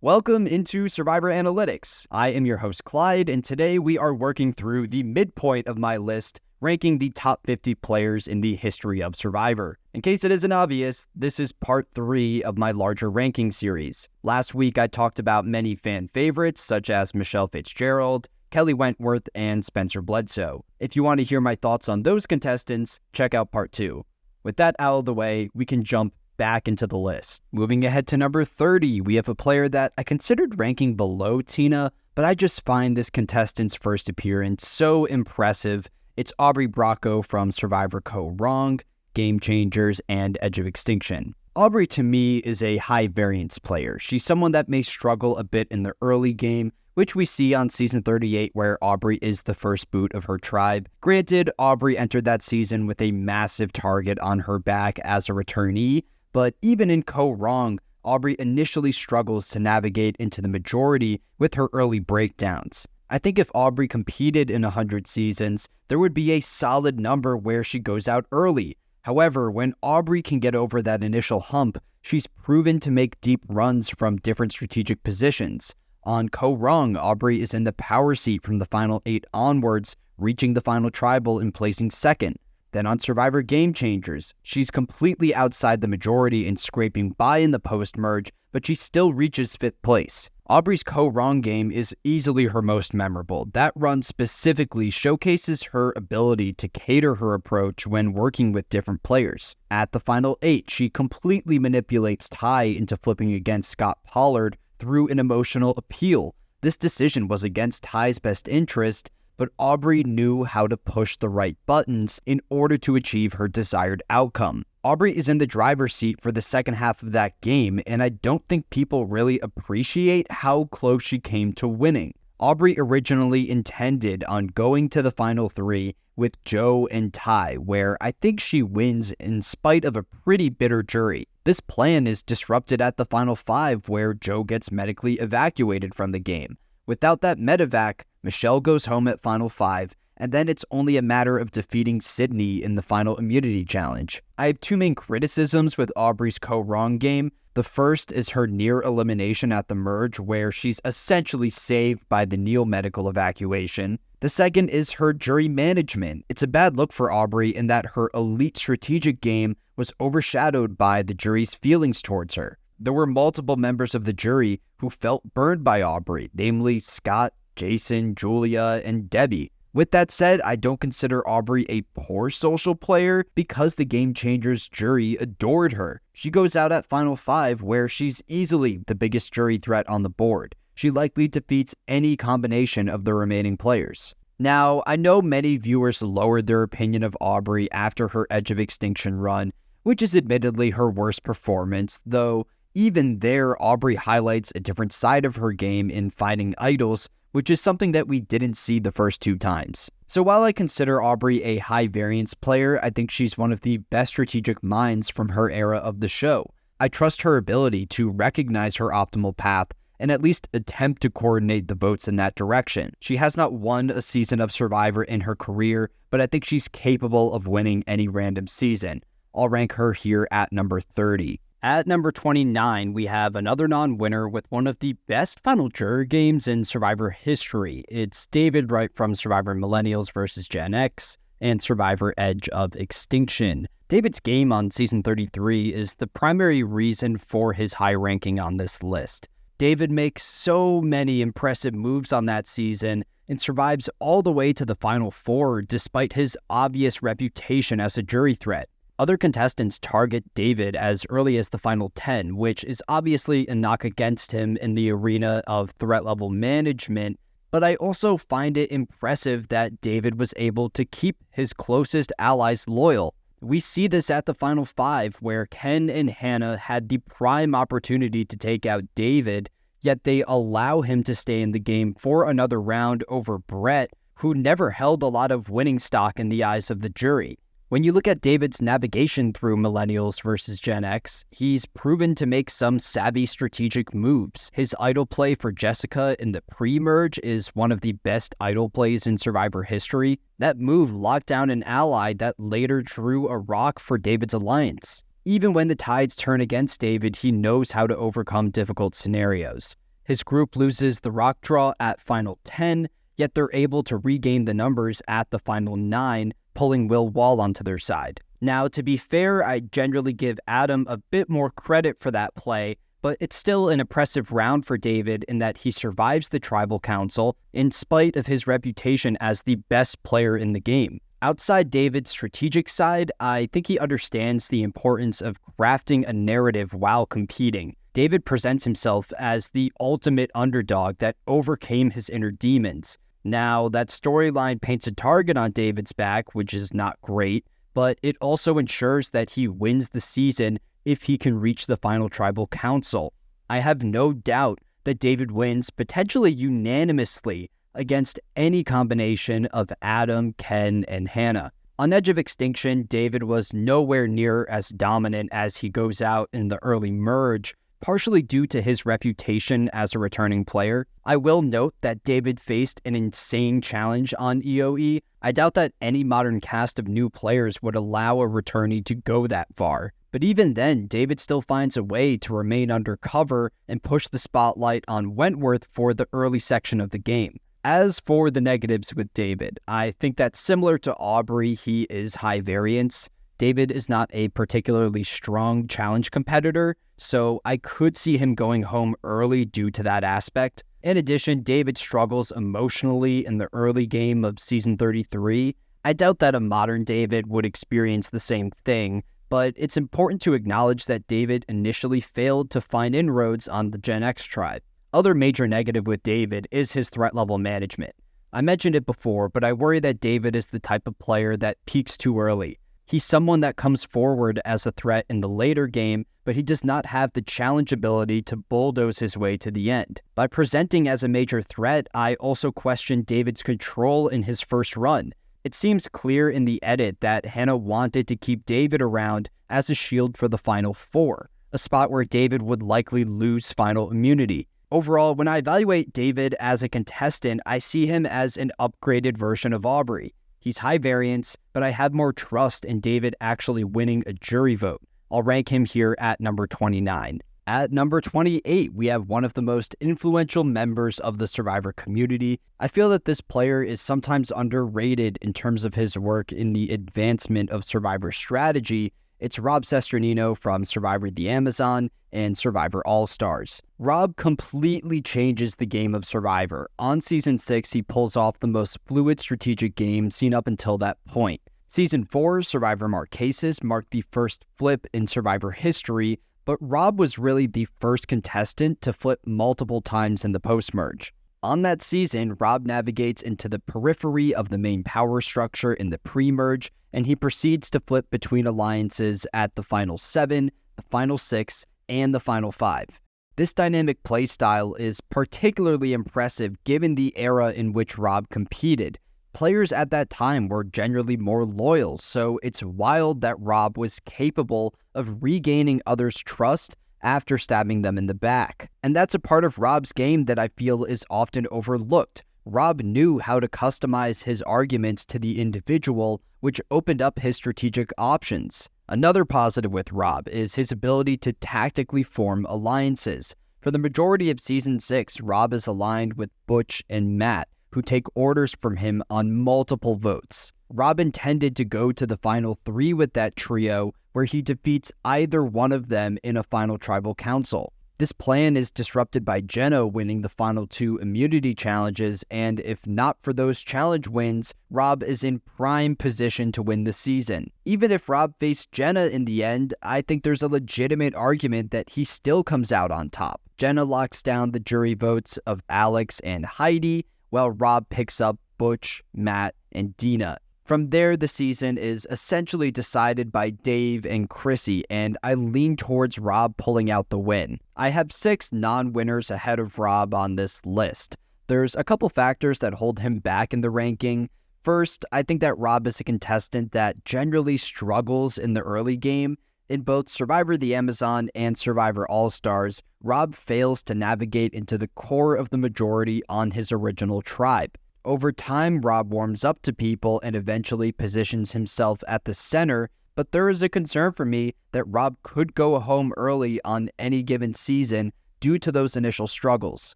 Welcome into Survivor Analytics. I am your host, Clyde, and today we are working through the midpoint of my list, ranking the top 50 players in the history of Survivor. In case it isn't obvious, this is part 3 of my larger ranking series. Last week, I talked about many fan favorites, such as Michelle Fitzgerald, Kelly Wentworth, and Spencer Bledsoe. If you want to hear my thoughts on those contestants, check out part 2. With that out of the way, we can jump back into the list. Moving ahead to number 30, we have a player that I considered ranking below Tina, but I just find this contestant's first appearance so impressive. It's Aubry Bracco from Survivor Cochran, Game Changers, and Edge of Extinction. Aubry, to me, is a high-variance player. She's someone that may struggle a bit in the early game, which we see on Season 38 where Aubry is the first boot of her tribe. Granted, Aubry entered that season with a massive target on her back as a returnee, but even in Cochran, Aubry initially struggles to navigate into the majority with her early breakdowns. I think if Aubry competed in 100 seasons, there would be a solid number where she goes out early. However, when Aubry can get over that initial hump, she's proven to make deep runs from different strategic positions. On Cochran, Aubry is in the power seat from the final 8 onwards, reaching the final tribal and placing second. Then on Survivor Game Changers, she's completely outside the majority and scraping by in the post-merge, but she still reaches 5th place. Aubry's Cochran game is easily her most memorable. That run specifically showcases her ability to cater her approach when working with different players. At the final 8, she completely manipulates Ty into flipping against Scott Pollard through an emotional appeal. This decision was against Ty's best interest, but Aubry knew how to push the right buttons in order to achieve her desired outcome. Aubry is in the driver's seat for the second half of that game, and I don't think people really appreciate how close she came to winning. Aubry originally intended on going to the final 3 with Joe and Ty, where I think she wins in spite of a pretty bitter jury. This plan is disrupted at the final 5, where Joe gets medically evacuated from the game. Without that medevac, Michelle goes home at final 5, and then it's only a matter of defeating Sydney in the final immunity challenge. I have 2 main criticisms with Aubry's Cochran game. The first is her near elimination at the merge, where she's essentially saved by the Neil medical evacuation. The second is her jury management. It's a bad look for Aubry in that her elite strategic game was overshadowed by the jury's feelings towards her. There were multiple members of the jury who felt burned by Aubry, namely Scott, Jason, Julia, and Debbie. With that said, I don't consider Aubry a poor social player because the Game Changers jury adored her. She goes out at final 5 where she's easily the biggest jury threat on the board. She likely defeats any combination of the remaining players. Now, I know many viewers lowered their opinion of Aubry after her Edge of Extinction run, which is admittedly her worst performance, though even there, Aubry highlights a different side of her game in fighting idols, which is something that we didn't see the first 2 times. So while I consider Aubry a high-variance player, I think she's one of the best strategic minds from her era of the show. I trust her ability to recognize her optimal path and at least attempt to coordinate the votes in that direction. She has not won a season of Survivor in her career, but I think she's capable of winning any random season. I'll rank her here at number 30. At number 29, we have another non-winner with one of the best final juror games in Survivor history. It's David Wright from Survivor Millennials vs. Gen X and Survivor Edge of Extinction. David's game on Season 33 is the primary reason for his high ranking on this list. David makes so many impressive moves on that season and survives all the way to the final 4 despite his obvious reputation as a jury threat. Other contestants target David as early as the final 10, which is obviously a knock against him in the arena of threat level management, but I also find it impressive that David was able to keep his closest allies loyal. We see this at the final 5, where Ken and Hannah had the prime opportunity to take out David, yet they allow him to stay in the game for another round over Brett, who never held a lot of winning stock in the eyes of the jury. When you look at David's navigation through Millennials vs. Gen X, he's proven to make some savvy strategic moves. His idol play for Jessica in the pre-merge is one of the best idol plays in Survivor history. That move locked down an ally that later drew a rock for David's alliance. Even when the tides turn against David, he knows how to overcome difficult scenarios. His group loses the rock draw at final 10, yet they're able to regain the numbers at the final 9, pulling Will Wall onto their side. Now, to be fair, I generally give Adam a bit more credit for that play, but it's still an impressive round for David in that he survives the Tribal Council in spite of his reputation as the best player in the game. Outside David's strategic side, I think he understands the importance of crafting a narrative while competing. David presents himself as the ultimate underdog that overcame his inner demons. Now, that storyline paints a target on David's back, which is not great, but it also ensures that he wins the season if he can reach the final Tribal Council. I have no doubt that David wins potentially unanimously against any combination of Adam, Ken, and Hannah. On Edge of Extinction, David was nowhere near as dominant as he goes out in the early merge, partially due to his reputation as a returning player. I will note that David faced an insane challenge on EOE. I doubt that any modern cast of new players would allow a returnee to go that far. But even then, David still finds a way to remain undercover and push the spotlight on Wentworth for the early section of the game. As for the negatives with David, I think that similar to Aubry, he is high variance. David is not a particularly strong challenge competitor, so I could see him going home early due to that aspect. In addition, David struggles emotionally in the early game of Season 33. I doubt that a modern David would experience the same thing, but it's important to acknowledge that David initially failed to find inroads on the Gen X tribe. Other major negative with David is his threat level management. I mentioned it before, but I worry that David is the type of player that peaks too early. He's someone that comes forward as a threat in the later game, but he does not have the challenge ability to bulldoze his way to the end. By presenting as a major threat, I also question David's control in his first run. It seems clear in the edit that Hannah wanted to keep David around as a shield for the final 4, a spot where David would likely lose final immunity. Overall, when I evaluate David as a contestant, I see him as an upgraded version of Aubry. He's high variance, but I have more trust in David actually winning a jury vote. I'll rank him here at number 29. At number 28, we have one of the most influential members of the Survivor community. I feel that this player is sometimes underrated in terms of his work in the advancement of Survivor strategy. It's Rob Cesternino from Survivor the Amazon and Survivor All-Stars. Rob completely changes the game of Survivor. On Season 6, he pulls off the most fluid strategic game seen up until that point. Season 4, Survivor Marquesas, marked the first flip in Survivor history, but Rob was really the first contestant to flip multiple times in the post-merge. On that season, Rob navigates into the periphery of the main power structure in the pre-merge, and he proceeds to flip between alliances at the final 7, the final 6, and the final 5. This dynamic playstyle is particularly impressive given the era in which Rob competed. Players at that time were generally more loyal, so it's wild that Rob was capable of regaining others' trust after stabbing them in the back. And that's a part of Rob's game that I feel is often overlooked. Rob knew how to customize his arguments to the individual, which opened up his strategic options. Another positive with Rob is his ability to tactically form alliances. For the majority of Season 6, Rob is aligned with Butch and Matt, who take orders from him on multiple votes. Rob intended to go to the final 3 with that trio, where he defeats either one of them in a final tribal council. This plan is disrupted by Jenna winning the final 2 immunity challenges, and if not for those challenge wins, Rob is in prime position to win the season. Even if Rob faced Jenna in the end, I think there's a legitimate argument that he still comes out on top. Jenna locks down the jury votes of Alex and Heidi, while Rob picks up Butch, Matt, and Dina. From there, the season is essentially decided by Dave and Chrissy, and I lean towards Rob pulling out the win. I have 6 non-winners ahead of Rob on this list. There's a couple factors that hold him back in the ranking. First, I think that Rob is a contestant that generally struggles in the early game. In both Survivor the Amazon and Survivor All-Stars, Rob fails to navigate into the core of the majority on his original tribe. Over time, Rob warms up to people and eventually positions himself at the center, but there is a concern for me that Rob could go home early on any given season due to those initial struggles.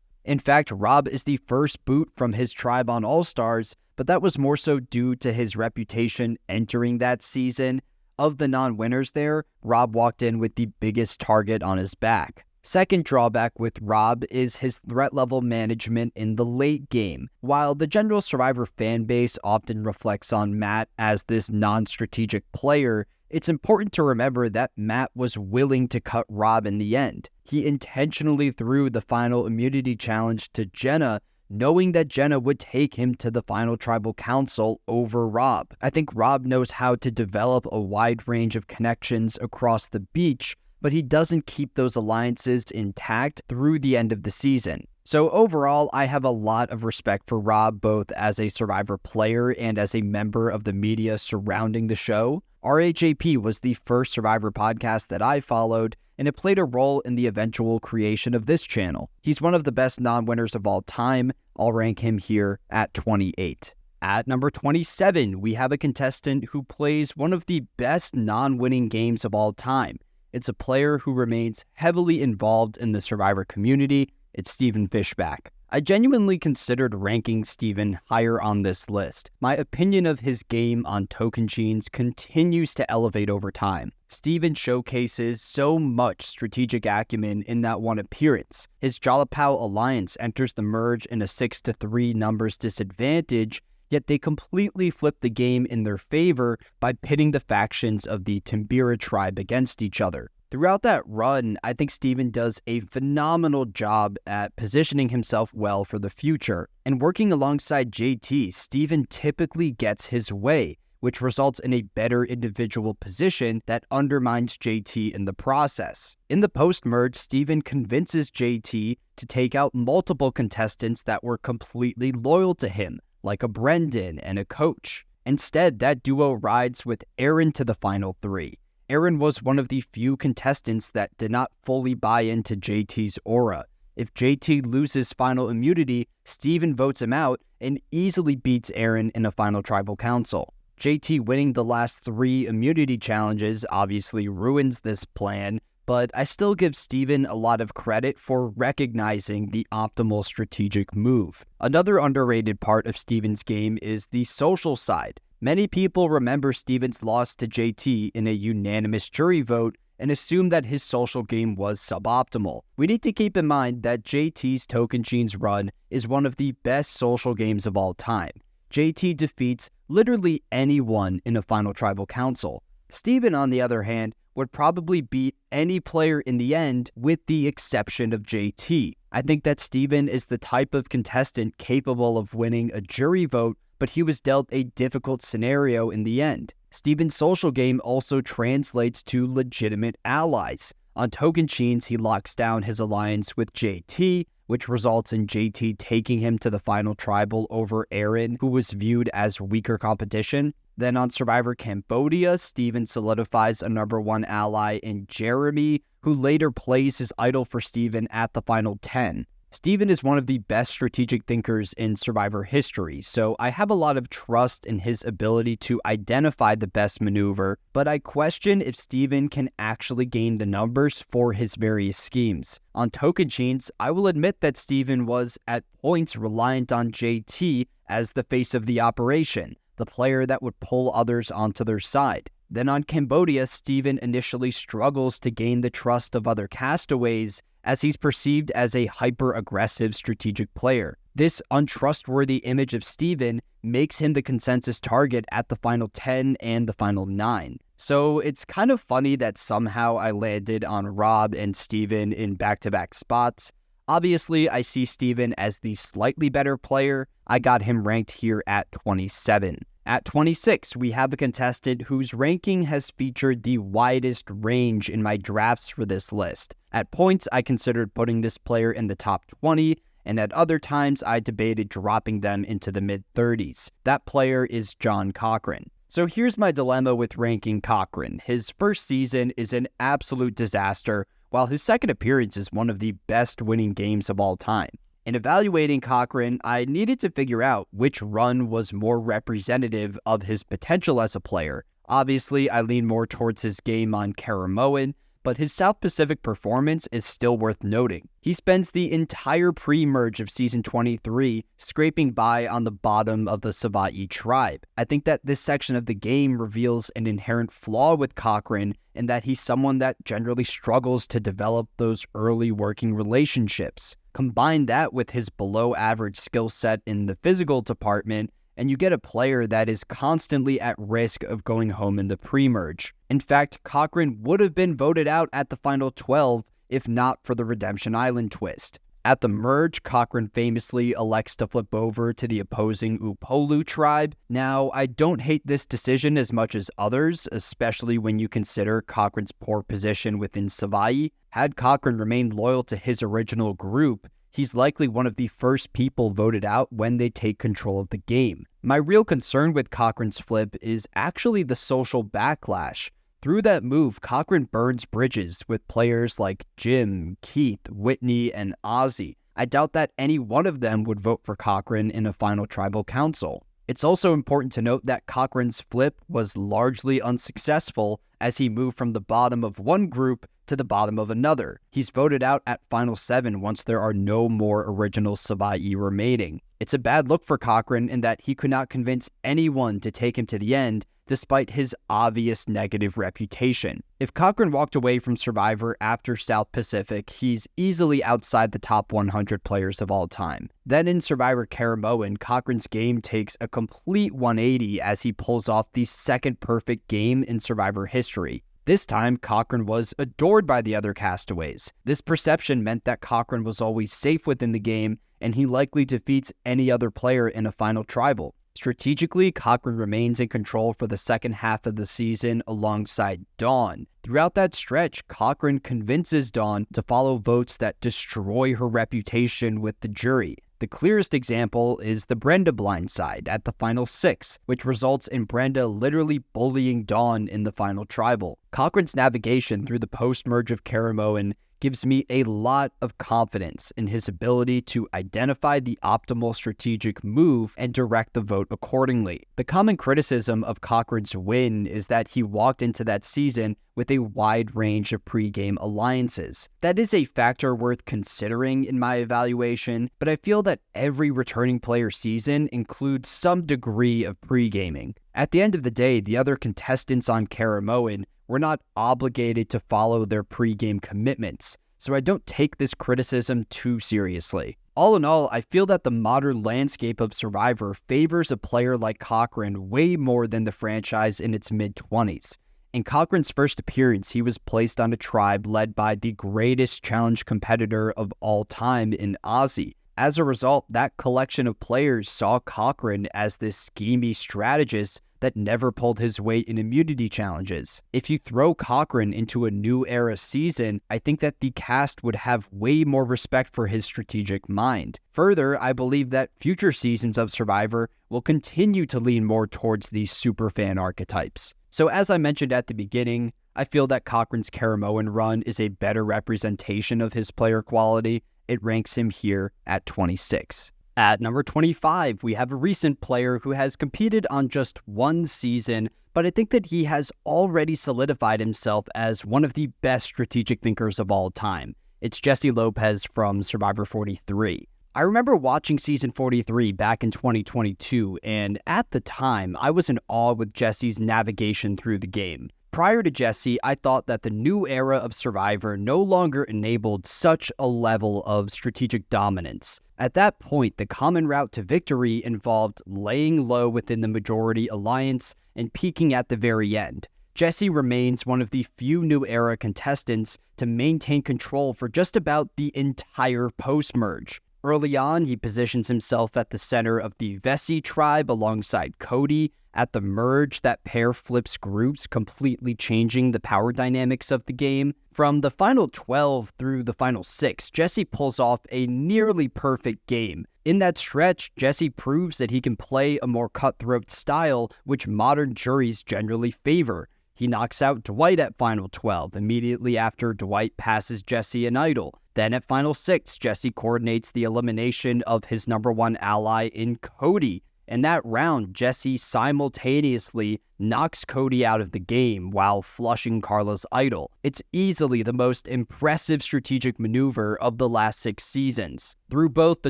In fact, Rob is the first boot from his tribe on All-Stars, but that was more so due to his reputation entering that season. Of the non-winners there, Rob walked in with the biggest target on his back. Second drawback with Rob is his threat level management in the late game. While the general Survivor fan base often reflects on Matt as this non-strategic player, it's important to remember that Matt was willing to cut Rob in the end. He intentionally threw the final immunity challenge to Jenna, knowing that Jenna would take him to the final tribal council over Rob. I think Rob knows how to develop a wide range of connections across the beach, but he doesn't keep those alliances intact through the end of the season. So overall, I have a lot of respect for Rob, both as a Survivor player and as a member of the media surrounding the show. RHAP was the first Survivor podcast that I followed, and it played a role in the eventual creation of this channel. He's one of the best non-winners of all time. I'll rank him here at 28. At number 27, we have a contestant who plays one of the best non-winning games of all time. It's a player who remains heavily involved in the Survivor community. It's Stephen Fishbach. I genuinely considered ranking Stephen higher on this list. My opinion of his game on Tocantins continues to elevate over time. Stephen showcases so much strategic acumen in that one appearance. His Jalapao alliance enters the merge in a 6-3 numbers disadvantage, yet they completely flip the game in their favor by pitting the factions of the Timbira tribe against each other. Throughout that run, I think Stephen does a phenomenal job at positioning himself well for the future. And working alongside JT, Stephen typically gets his way, which results in a better individual position that undermines JT in the process. In the post-merge, Stephen convinces JT to take out multiple contestants that were completely loyal to him, like a Brendan and a Coach. Instead, that duo rides with Aaron to the final three. Aaron was one of the few contestants that did not fully buy into JT's aura. If JT loses final immunity, Stephen votes him out and easily beats Aaron in a final tribal council. JT winning the last 3 immunity challenges obviously ruins this plan, but I still give Stephen a lot of credit for recognizing the optimal strategic move. Another underrated part of Stephen's game is the social side. Many people remember Stephen's loss to JT in a unanimous jury vote and assume that his social game was suboptimal. We need to keep in mind that JT's Tocantins run is one of the best social games of all time. JT defeats literally anyone in a final tribal council. Stephen, on the other hand, would probably beat any player in the end with the exception of JT. I think that Stephen is the type of contestant capable of winning a jury vote, but he was dealt a difficult scenario in the end. Stephen's social game also translates to legitimate allies. On Tocantins, he locks down his alliance with JT, which results in JT taking him to the final tribal over Aaron, who was viewed as weaker competition. Then on Survivor Cambodia, Stephen solidifies a #1 ally in Jeremy, who later plays his idol for Stephen at the final 10. Stephen is one of the best strategic thinkers in Survivor history, so I have a lot of trust in his ability to identify the best maneuver, but I question if Stephen can actually gain the numbers for his various schemes. On Tocantins, I will admit that Stephen was at points reliant on JT as the face of the operation, the player that would pull others onto their side. Then on Cambodia, Stephen initially struggles to gain the trust of other castaways, as he's perceived as a hyper-aggressive strategic player. This untrustworthy image of Stephen makes him the consensus target at the final 10 and the final 9. So it's kind of funny that somehow I landed on Rob and Stephen in back-to-back spots. Obviously, I see Stephen as the slightly better player. I got him ranked here at 27. At 26, we have a contestant whose ranking has featured the widest range in my drafts for this list. At points, I considered putting this player in the top 20, and at other times, I debated dropping them into the mid-30s. That player is John Cochran. So here's my dilemma with ranking Cochran. His first season is an absolute disaster, while his second appearance is one of the best winning games of all time. In evaluating Cochran, I needed to figure out which run was more representative of his potential as a player. Obviously, I lean more towards his game on Karamoan, but his South Pacific performance is still worth noting. He spends the entire pre-merge of Season 23 scraping by on the bottom of the Savaii tribe. I think that this section of the game reveals an inherent flaw with Cochran in that he's someone that generally struggles to develop those early working relationships. Combine that with his below-average skill set in the physical department, and you get a player that is constantly at risk of going home in the pre-merge. In fact, Cochran would have been voted out at the final 12 if not for the Redemption Island twist. At the merge, Cochran famously elects to flip over to the opposing Upolu tribe. Now, I don't hate this decision as much as others, especially when you consider Cochran's poor position within Savaii. Had Cochran remained loyal to his original group, he's likely one of the first people voted out when they take control of the game. My real concern with Cochran's flip is actually the social backlash. Through that move, Cochran burns bridges with players like Jim, Keith, Whitney, and Ozzy. I doubt that any one of them would vote for Cochran in a final tribal council. It's also important to note that Cochran's flip was largely unsuccessful as he moved from the bottom of one group to the bottom of another. He's voted out at Final 7 once there are no more original Savaii remaining. It's a bad look for Cochran in that he could not convince anyone to take him to the end despite his obvious negative reputation. If Cochran walked away from Survivor after South Pacific, he's easily outside the top 100 players of all time. Then in Survivor Caramoan, Cochran's game takes a complete 180 as he pulls off the second perfect game in Survivor history. This time, Cochran was adored by the other castaways. This perception meant that Cochran was always safe within the game, and he likely defeats any other player in a final tribal. Strategically, Cochran remains in control for the second half of the season alongside Dawn. Throughout that stretch, Cochran convinces Dawn to follow votes that destroy her reputation with the jury. The clearest example is the Brenda blindside at the final 6, which results in Brenda literally bullying Dawn in the final tribal. Cochran's navigation through the post-merge of Caramoan gives me a lot of confidence in his ability to identify the optimal strategic move and direct the vote accordingly. The common criticism of Cochran's win is that he walked into that season with a wide range of pre-game alliances. That is a factor worth considering in my evaluation, but I feel that every returning player season includes some degree of pre-gaming. At the end of the day, the other contestants on Caramoan were not obligated to follow their pre-game commitments, so I don't take this criticism too seriously. All in all, I feel that the modern landscape of Survivor favors a player like Cochran way more than the franchise in its mid-20s. In Cochran's first appearance, he was placed on a tribe led by the greatest challenge competitor of all time in Ozzy. As a result, that collection of players saw Cochran as this schemy strategist that never pulled his weight in immunity challenges. If you throw Cochran into a new era season, I think that the cast would have way more respect for his strategic mind. Further, I believe that future seasons of Survivor will continue to lean more towards these superfan archetypes. So as I mentioned at the beginning, I feel that Cochran's Caramoan run is a better representation of his player quality. It ranks him here at 26. At number 25, we have a recent player who has competed on just one season, but I think that he has already solidified himself as one of the best strategic thinkers of all time. It's Jesse Lopez from Survivor 43. I remember watching Season 43 back in 2022, and at the time, I was in awe with Jesse's navigation through the game. Prior to Jesse, I thought that the new era of Survivor no longer enabled such a level of strategic dominance. At that point, the common route to victory involved laying low within the majority alliance and peaking at the very end. Jesse remains one of the few new era contestants to maintain control for just about the entire post-merge. Early on, he positions himself at the center of the Vessi tribe alongside Cody. At the merge, that pair flips groups, completely changing the power dynamics of the game. From the final 12 through the final 6, Jesse pulls off a nearly perfect game. In that stretch, Jesse proves that he can play a more cutthroat style, which modern juries generally favor. He knocks out Dwight at Final 12, immediately after Dwight passes Jesse an idol. Then at Final 6, Jesse coordinates the elimination of his number one ally in Cody. In that round, Jesse simultaneously knocks Cody out of the game while flushing Carla's idol. It's easily the most impressive strategic maneuver of the last 6 seasons. Through both the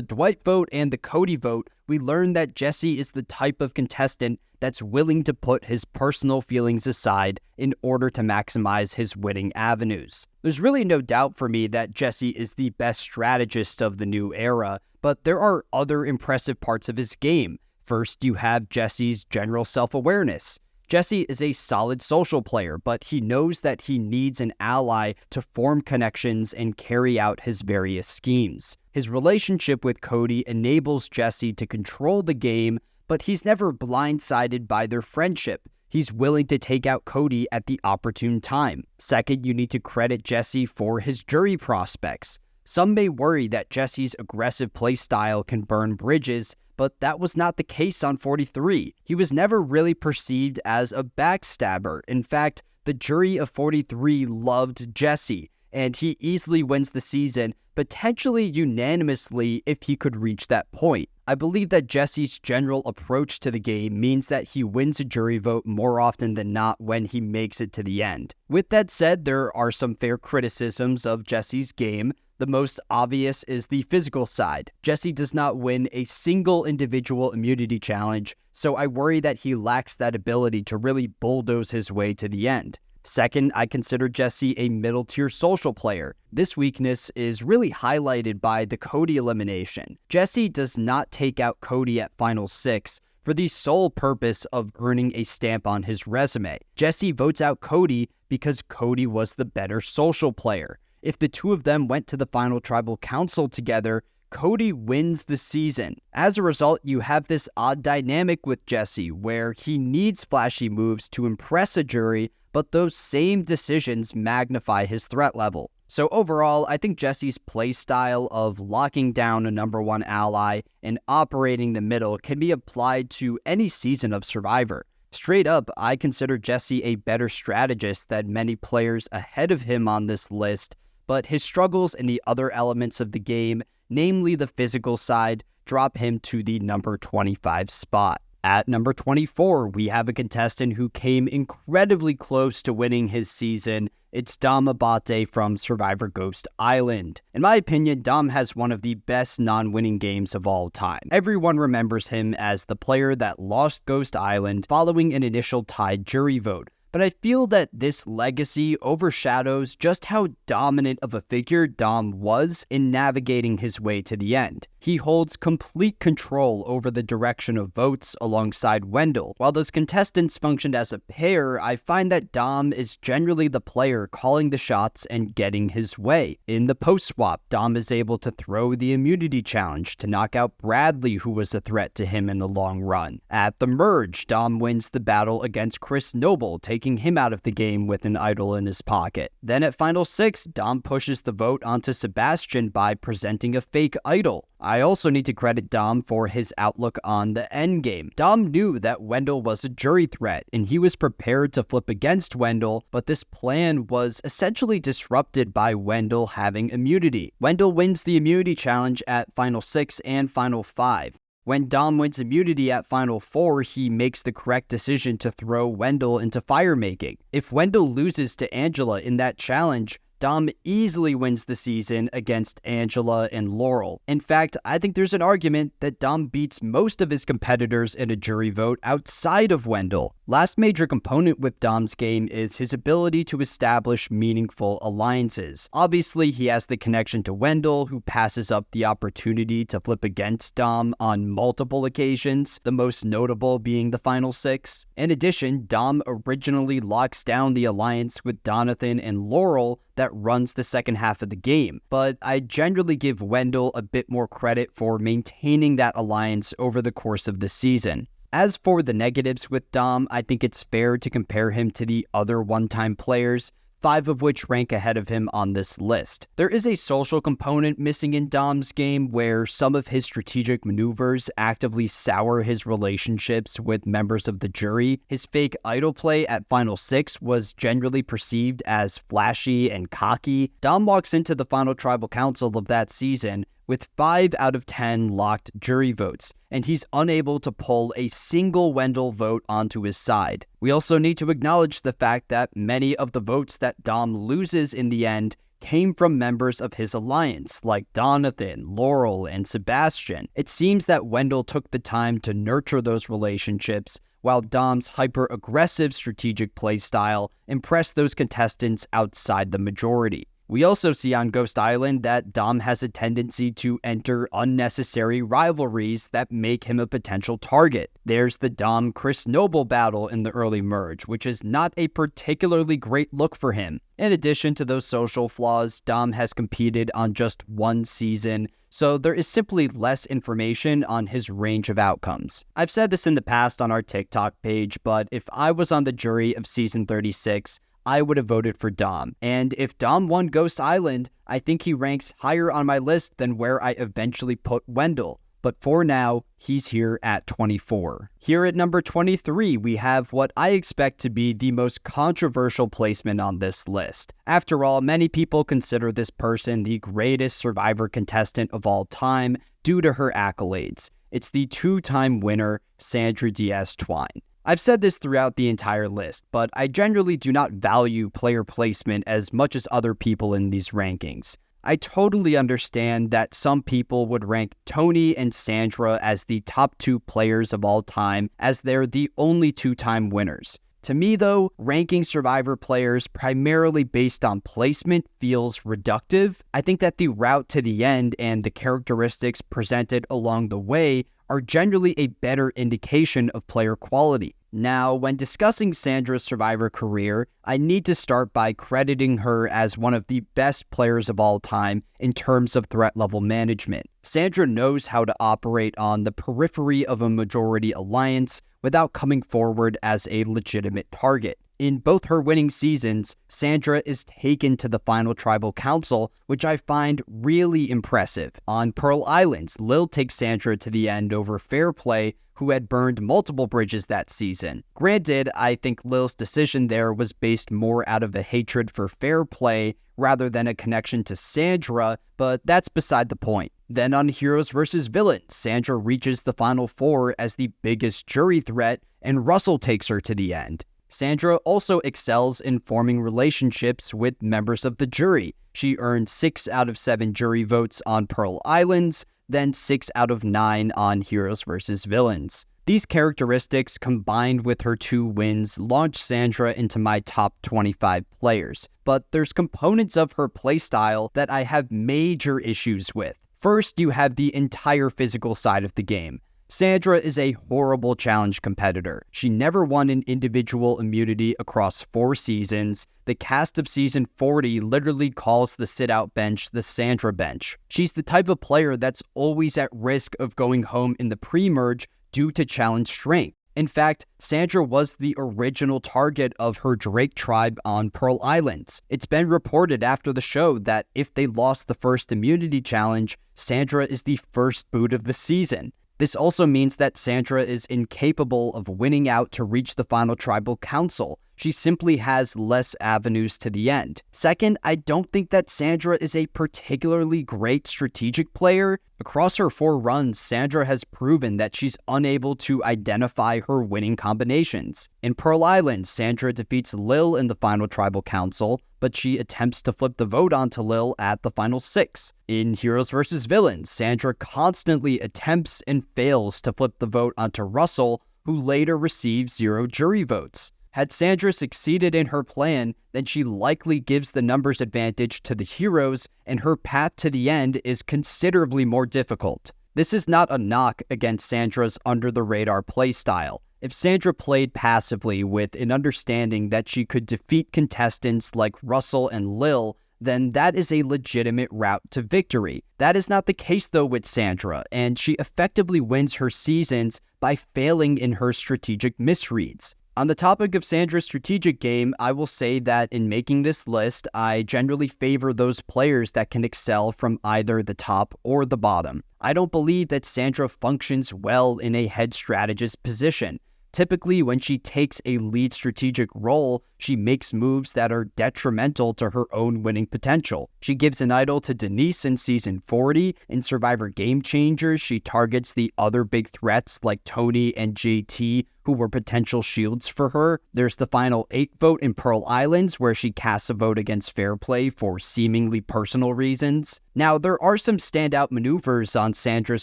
Dwight vote and the Cody vote, we learned that Jesse is the type of contestant that's willing to put his personal feelings aside in order to maximize his winning avenues. There's really no doubt for me that Jesse is the best strategist of the new era, but there are other impressive parts of his game. First, you have Jesse's general self-awareness. Jesse is a solid social player, but he knows that he needs an ally to form connections and carry out his various schemes. His relationship with Cody enables Jesse to control the game, but he's never blindsided by their friendship. He's willing to take out Cody at the opportune time. Second, you need to credit Jesse for his jury prospects. Some may worry that Jesse's aggressive playstyle can burn bridges, but that was not the case on 43. He was never really perceived as a backstabber. In fact, the jury of 43 loved Jesse, and he easily wins the season, potentially unanimously if he could reach that point. I believe that Jesse's general approach to the game means that he wins a jury vote more often than not when he makes it to the end. With that said, there are some fair criticisms of Jesse's game. The most obvious is the physical side. Jesse does not win a single individual immunity challenge, so I worry that he lacks that ability to really bulldoze his way to the end. Second, I consider Jesse a middle-tier social player. This weakness is really highlighted by the Cody elimination. Jesse does not take out Cody at Final 6 for the sole purpose of earning a stamp on his resume. Jesse votes out Cody because Cody was the better social player. If the two of them went to the final tribal council together, Cody wins the season. As a result, you have this odd dynamic with Jesse where he needs flashy moves to impress a jury, but those same decisions magnify his threat level. So overall, I think Jesse's playstyle of locking down a number 1 ally and operating the middle can be applied to any season of Survivor. Straight up, I consider Jesse a better strategist than many players ahead of him on this list, but his struggles in the other elements of the game, namely the physical side, drop him to the number 25 spot. At number 24, we have a contestant who came incredibly close to winning his season. It's Domenick Abbate from Survivor Ghost Island. In my opinion, Dom has one of the best non-winning games of all time. Everyone remembers him as the player that lost Ghost Island following an initial tied jury vote. But I feel that this legacy overshadows just how dominant of a figure Dom was in navigating his way to the end. He holds complete control over the direction of votes alongside Wendell. While those contestants functioned as a pair, I find that Dom is generally the player calling the shots and getting his way. In the post-swap, Dom is able to throw the immunity challenge to knock out Bradley, who was a threat to him in the long run. At the merge, Dom wins the battle against Chris Noble, taking him out of the game with an idol in his pocket. Then at Final 6, Dom pushes the vote onto Sebastian by presenting a fake idol. I also need to credit Dom for his outlook on the endgame. Dom knew that Wendell was a jury threat, and he was prepared to flip against Wendell, but this plan was essentially disrupted by Wendell having immunity. Wendell wins the immunity challenge at Final 6 and Final 5. When Dom wins immunity at Final 4, he makes the correct decision to throw Wendell into fire making. If Wendell loses to Angela in that challenge, Dom easily wins the season against Angela and Laurel. In fact, I think there's an argument that Dom beats most of his competitors in a jury vote outside of Wendell. Last major component with Dom's game is his ability to establish meaningful alliances. Obviously, he has the connection to Wendell, who passes up the opportunity to flip against Dom on multiple occasions, the most notable being the Final 6. In addition, Dom originally locks down the alliance with Donathan and Laurel that runs the second half of the game, but I generally give Wendell a bit more credit for maintaining that alliance over the course of the season. As for the negatives with Dom, I think it's fair to compare him to the other one-time players, 5 of which rank ahead of him on this list. There is a social component missing in Dom's game where some of his strategic maneuvers actively sour his relationships with members of the jury. His fake idol play at Final 6 was generally perceived as flashy and cocky. Dom walks into the final tribal council of that season with 5 out of 10 locked jury votes, and he's unable to pull a single Wendell vote onto his side. We also need to acknowledge the fact that many of the votes that Dom loses in the end came from members of his alliance, like Donathan, Laurel, and Sebastian. It seems that Wendell took the time to nurture those relationships, while Dom's hyper-aggressive strategic playstyle impressed those contestants outside the majority. We also see on Ghost Island that Dom has a tendency to enter unnecessary rivalries that make him a potential target. There's the Dom-Chris Noble battle in the early merge, which is not a particularly great look for him. In addition to those social flaws, Dom has competed on just one season, so there is simply less information on his range of outcomes. I've said this in the past on our TikTok page, but if I was on the jury of Season 36, I would have voted for Dom. And if Dom won Ghost Island, I think he ranks higher on my list than where I eventually put Wendell. But for now, he's here at 24. Here at number 23, we have what I expect to be the most controversial placement on this list. After all, many people consider this person the greatest Survivor contestant of all time due to her accolades. It's the 2-time winner, Sandra Diaz-Twine. I've said this throughout the entire list, but I generally do not value player placement as much as other people in these rankings. I totally understand that some people would rank Tony and Sandra as the top 2 players of all time, as they're the only 2-time winners. To me, though, ranking Survivor players primarily based on placement feels reductive. I think that the route to the end and the characteristics presented along the way are generally a better indication of player quality. Now, when discussing Sandra's Survivor career, I need to start by crediting her as one of the best players of all time in terms of threat level management. Sandra knows how to operate on the periphery of a majority alliance without coming forward as a legitimate target. In both her winning seasons, Sandra is taken to the final tribal council, which I find really impressive. On Pearl Islands, Lil takes Sandra to the end over Fairplay, who had burned multiple bridges that season. Granted, I think Lil's decision there was based more out of a hatred for Fairplay rather than a connection to Sandra, but that's beside the point. Then on Heroes vs. Villains, Sandra reaches the final 4 as the biggest jury threat, and Russell takes her to the end. Sandra also excels in forming relationships with members of the jury. She earned 6 out of 7 jury votes on Pearl Islands, then 6 out of 9 on Heroes vs. Villains. These characteristics, combined with her 2 wins, launched Sandra into my top 25 players. But there's components of her playstyle that I have major issues with. First, you have the entire physical side of the game. Sandra is a horrible challenge competitor. She never won an individual immunity across 4 seasons. The cast of season 40 literally calls the sit-out bench the Sandra bench. She's the type of player that's always at risk of going home in the pre-merge due to challenge strength. In fact, Sandra was the original target of her Drake tribe on Pearl Islands. It's been reported after the show that if they lost the first immunity challenge, Sandra is the first boot of the season. This also means that Sandra is incapable of winning out to reach the final tribal council. She simply has less avenues to the end. Second, I don't think that Sandra is a particularly great strategic player. Across her 4 runs, Sandra has proven that she's unable to identify her winning combinations. In Pearl Island, Sandra defeats Lil in the final tribal council, but she attempts to flip the vote onto Lil at the final 6. In Heroes vs. Villains, Sandra constantly attempts and fails to flip the vote onto Russell, who later receives 0 jury votes. Had Sandra succeeded in her plan, then she likely gives the numbers advantage to the heroes, and her path to the end is considerably more difficult. This is not a knock against Sandra's under-the-radar playstyle. If Sandra played passively with an understanding that she could defeat contestants like Russell and Lil, then that is a legitimate route to victory. That is not the case though with Sandra, and she effectively wins her seasons by failing in her strategic misreads. On the topic of Sandra's strategic game, I will say that in making this list, I generally favor those players that can excel from either the top or the bottom. I don't believe that Sandra functions well in a head strategist position. Typically, when she takes a lead strategic role, she makes moves that are detrimental to her own winning potential. She gives an idol to Denise in Season 40. In Survivor Game Changers, she targets the other big threats like Tony and JT, who were potential shields for her. There's the final 8 vote in Pearl Islands, where she casts a vote against fair play for seemingly personal reasons. Now, there are some standout maneuvers on Sandra's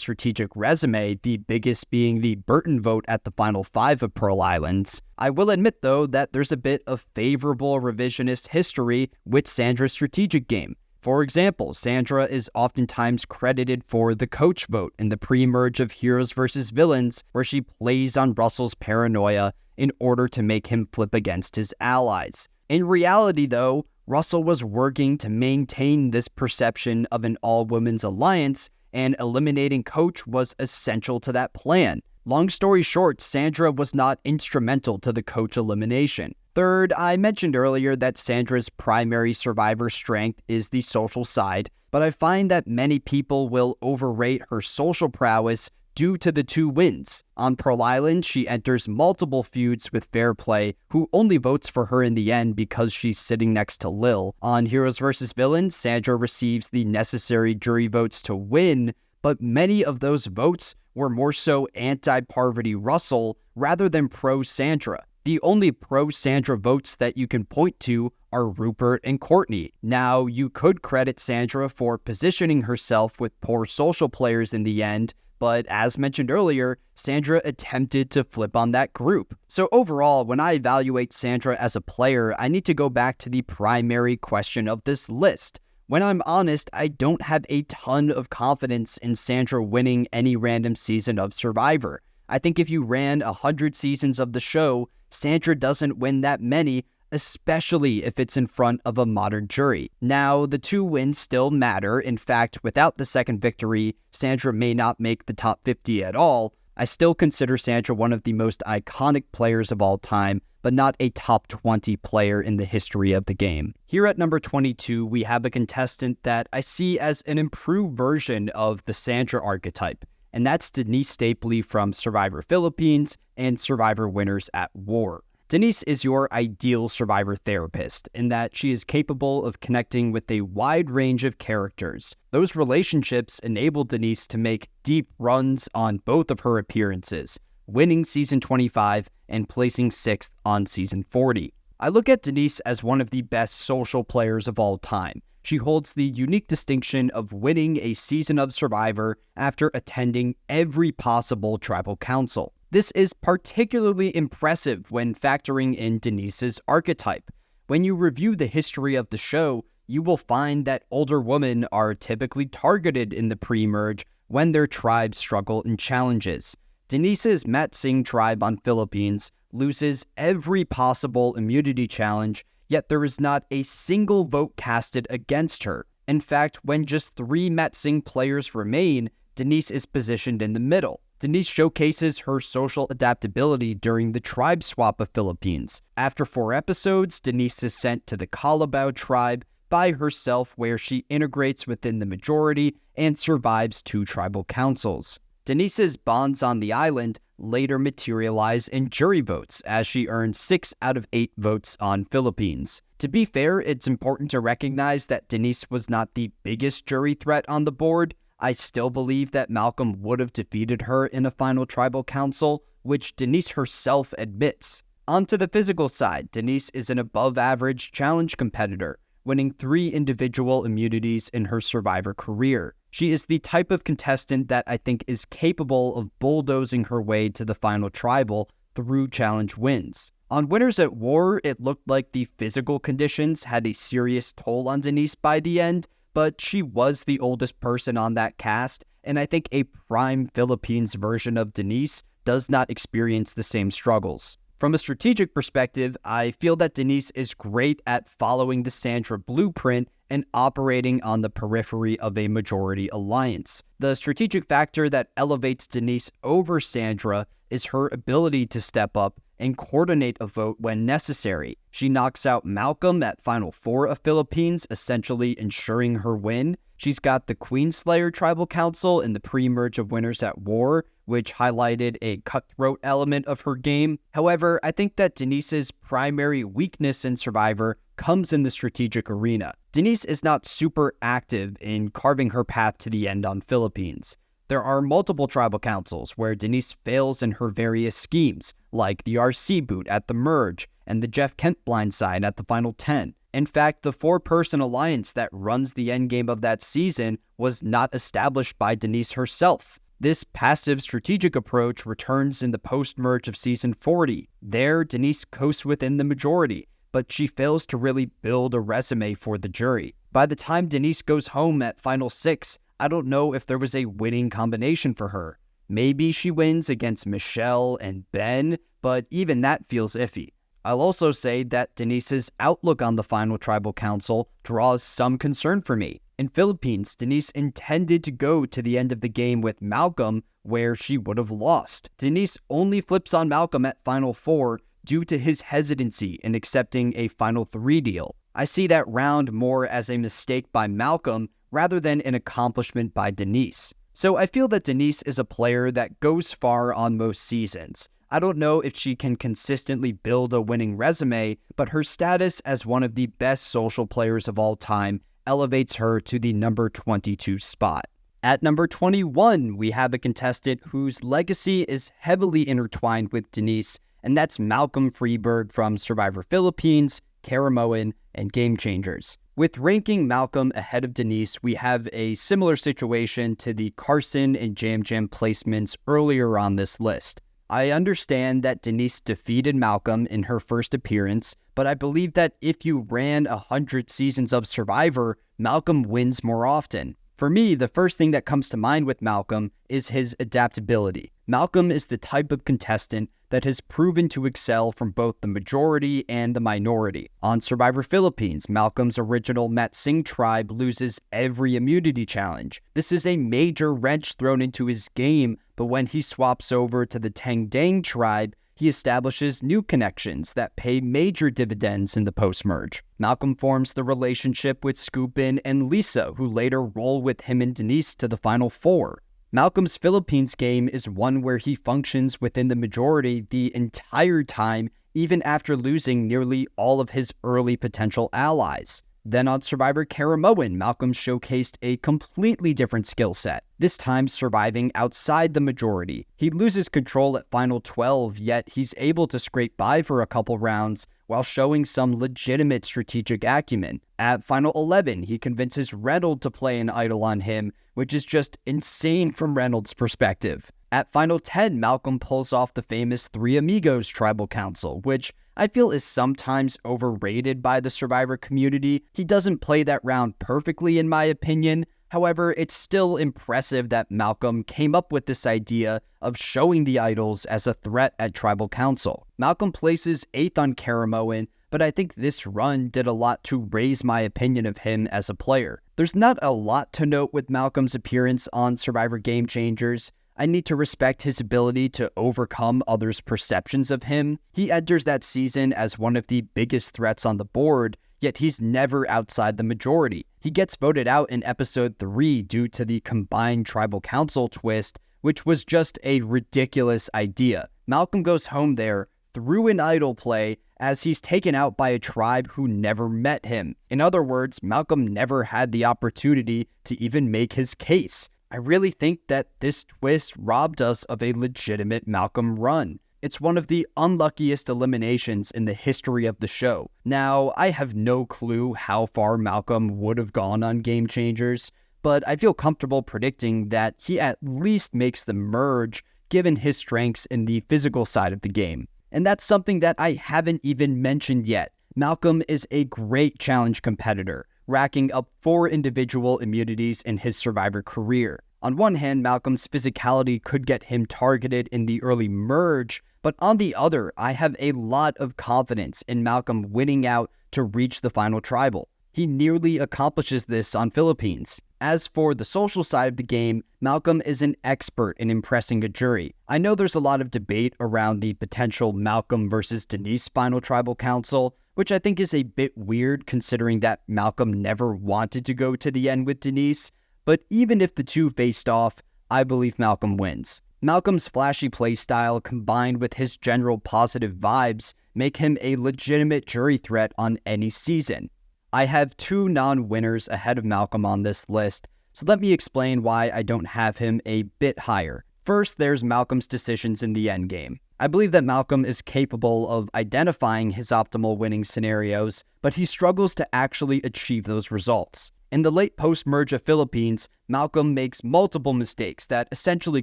strategic resume, the biggest being the Burton vote at the final 5 of Pearl Islands. I will admit, though, that there's a bit of favorable revisionist history with Sandra's strategic game. For example, Sandra is oftentimes credited for the coach vote in the pre-merge of Heroes vs. Villains, where she plays on Russell's paranoia in order to make him flip against his allies. In reality, though, Russell was working to maintain this perception of an all-women's alliance, and eliminating Coach was essential to that plan. Long story short, Sandra was not instrumental to the Coach elimination. Third, I mentioned earlier that Sandra's primary survivor strength is the social side, but I find that many people will overrate her social prowess due to the 2 wins. On Pearl Island, she enters multiple feuds with Fair Play, who only votes for her in the end because she's sitting next to Lil. On Heroes vs. Villains, Sandra receives the necessary jury votes to win, but many of those votes were more so anti-Parvati Russell rather than pro-Sandra. The only pro-Sandra votes that you can point to are Rupert and Courtney. Now, you could credit Sandra for positioning herself with poor social players in the end, but as mentioned earlier, Sandra attempted to flip on that group. So overall, when I evaluate Sandra as a player, I need to go back to the primary question of this list. When I'm honest, I don't have a ton of confidence in Sandra winning any random season of Survivor. I think if you ran 100 seasons of the show, Sandra doesn't win that many, especially if it's in front of a modern jury. Now, the 2 wins still matter. In fact, without the second victory, Sandra may not make the top 50 at all. I still consider Sandra one of the most iconic players of all time, but not a top 20 player in the history of the game. Here at number 22, we have a contestant that I see as an improved version of the Sandra archetype, and that's Denise Stapley from Survivor Philippines and Survivor Winners at War. Denise is your ideal Survivor therapist in that she is capable of connecting with a wide range of characters. Those relationships enable Denise to make deep runs on both of her appearances, winning Season 25 and placing 6th on Season 40. I look at Denise as one of the best social players of all time. She holds the unique distinction of winning a season of Survivor after attending every possible tribal council. This is particularly impressive when factoring in Denise's archetype. When you review the history of the show, you will find that older women are typically targeted in the pre-merge when their tribes struggle in challenges. Denise's Matsing tribe on Philippines loses every possible immunity challenge, yet there is not a single vote casted against her. In fact, when just 3 Matsing players remain, Denise is positioned in the middle. Denise showcases her social adaptability during the tribe swap of Philippines. After 4 episodes, Denise is sent to the Calabao tribe by herself, where she integrates within the majority and survives 2 tribal councils. Denise's bonds on the island later materialize in jury votes, as she earned 6 out of 8 votes on Philippines. To be fair, it's important to recognize that Denise was not the biggest jury threat on the board. I still believe that Malcolm would have defeated her in a final tribal council, which Denise herself admits. Onto the physical side, Denise is an above-average challenge competitor, winning 3 individual immunities in her Survivor career. She is the type of contestant that I think is capable of bulldozing her way to the final tribal through challenge wins. On Winners at War, it looked like the physical conditions had a serious toll on Denise by the end, but she was the oldest person on that cast, and I think a prime Philippines version of Denise does not experience the same struggles. From a strategic perspective, I feel that Denise is great at following the Sandra blueprint and operating on the periphery of a majority alliance. The strategic factor that elevates Denise over Sandra is her ability to step up and coordinate a vote when necessary. She knocks out Malcolm at Final 4 of Philippines, essentially ensuring her win. She's got the Queenslayer Tribal Council in the pre-merge of Winners at War, which highlighted a cutthroat element of her game. However, I think that Denise's primary weakness in Survivor comes in the strategic arena. Denise is not super active in carving her path to the end on Philippines. There are multiple tribal councils where Denise fails in her various schemes, like the RC boot at the merge and the Jeff Kent blindside at the final 10. In fact, the 4-person alliance that runs the endgame of that season was not established by Denise herself. This passive strategic approach returns in the post-merge of season 40. There, Denise coasts within the majority, but she fails to really build a resume for the jury. By the time Denise goes home at final 6, I don't know if there was a winning combination for her. Maybe she wins against Michelle and Ben, but even that feels iffy. I'll also say that Denise's outlook on the final tribal council draws some concern for me. In Philippines, Denise intended to go to the end of the game with Malcolm, where she would have lost. Denise only flips on Malcolm at final 4 due to his hesitancy in accepting a final 3 deal. I see that round more as a mistake by Malcolm rather than an accomplishment by Denise. So I feel that Denise is a player that goes far on most seasons. I don't know if she can consistently build a winning resume, but her status as one of the best social players of all time elevates her to the number 22 spot. At number 21, we have a contestant whose legacy is heavily intertwined with Denise, and that's Malcolm Freberg from Survivor Philippines, Caramoan, and Game Changers. With ranking Malcolm ahead of Denise, we have a similar situation to the Carson and Jam Jam placements earlier on this list. I understand that Denise defeated Malcolm in her first appearance, but I believe that if you ran 100 seasons of Survivor, Malcolm wins more often. For me, the first thing that comes to mind with Malcolm is his adaptability. Malcolm is the type of contestant that has proven to excel from both the majority and the minority. On Survivor Philippines, Malcolm's original Mat Singh tribe loses every immunity challenge. This is a major wrench thrown into his game, but when he swaps over to the Tang Dang tribe, he establishes new connections that pay major dividends in the post-merge. Malcolm forms the relationship with Scoopin and Lisa, who later roll with him and Denise to the final 4. Malcolm's Philippines game is one where he functions within the majority the entire time, even after losing nearly all of his early potential allies. Then on Survivor Caramoan, Malcolm showcased a completely different skill set, this time surviving outside the majority. He loses control at Final 12, yet he's able to scrape by for a couple rounds while showing some legitimate strategic acumen. At Final 11, he convinces Reynolds to play an idol on him, which is just insane from Reynolds' perspective. At Final 10, Malcolm pulls off the famous Three Amigos Tribal Council, which I feel is sometimes overrated by the Survivor community. He doesn't play that round perfectly in my opinion. However, it's still impressive that Malcolm came up with this idea of showing the idols as a threat at Tribal Council. Malcolm places 8th on Caramoan, but I think this run did a lot to raise my opinion of him as a player. There's not a lot to note with Malcolm's appearance on Survivor Game Changers. I need to respect his ability to overcome others' perceptions of him. He enters that season as one of the biggest threats on the board, yet he's never outside the majority. He gets voted out in episode 3 due to the combined tribal council twist, which was just a ridiculous idea. Malcolm goes home there through an idol play as he's taken out by a tribe who never met him. In other words, Malcolm never had the opportunity to even make his case. I really think that this twist robbed us of a legitimate Malcolm run. It's one of the unluckiest eliminations in the history of the show. Now, I have no clue how far Malcolm would have gone on Game Changers, but I feel comfortable predicting that he at least makes the merge given his strengths in the physical side of the game. And that's something that I haven't even mentioned yet. Malcolm is a great challenge competitor, racking up 4 individual immunities in his Survivor career. On one hand, Malcolm's physicality could get him targeted in the early merge, but on the other, I have a lot of confidence in Malcolm winning out to reach the final tribal. He nearly accomplishes this on Philippines. As for the social side of the game, Malcolm is an expert in impressing a jury. I know there's a lot of debate around the potential Malcolm versus Denise final tribal council, which I think is a bit weird considering that Malcolm never wanted to go to the end with Denise, but even if the two faced off, I believe Malcolm wins. Malcolm's flashy playstyle combined with his general positive vibes make him a legitimate jury threat on any season. I have two non-winners ahead of Malcolm on this list, so let me explain why I don't have him a bit higher. First, there's Malcolm's decisions in the endgame. I believe that Malcolm is capable of identifying his optimal winning scenarios, but he struggles to actually achieve those results. In the late post-merge of Philippines, Malcolm makes multiple mistakes that essentially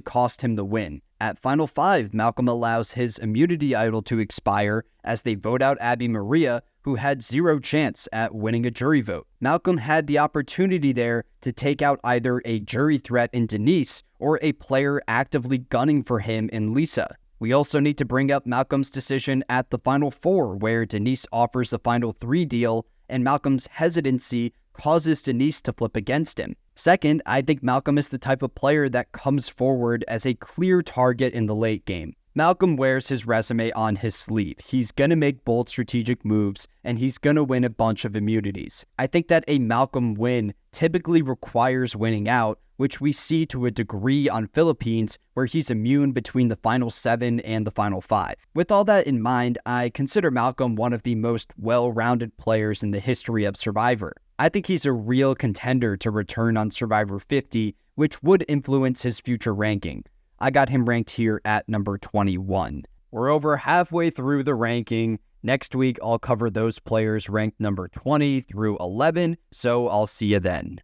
cost him the win. At Final 5, Malcolm allows his immunity idol to expire as they vote out Abby Maria, who had zero chance at winning a jury vote. Malcolm had the opportunity there to take out either a jury threat in Denise or a player actively gunning for him in Lisa. We also need to bring up Malcolm's decision at the Final 4, where Denise offers a Final 3 deal, and Malcolm's hesitancy causes Denise to flip against him. Second, I think Malcolm is the type of player that comes forward as a clear target in the late game. Malcolm wears his resume on his sleeve. He's going to make bold strategic moves, and he's going to win a bunch of immunities. I think that a Malcolm win typically requires winning out, which we see to a degree on Philippines, where he's immune between the Final 7 and the Final 5. With all that in mind, I consider Malcolm one of the most well-rounded players in the history of Survivor. I think he's a real contender to return on Survivor 50, which would influence his future ranking. I got him ranked here at number 21. We're over halfway through the ranking. Next week, I'll cover those players ranked number 20 through 11, so I'll see you then.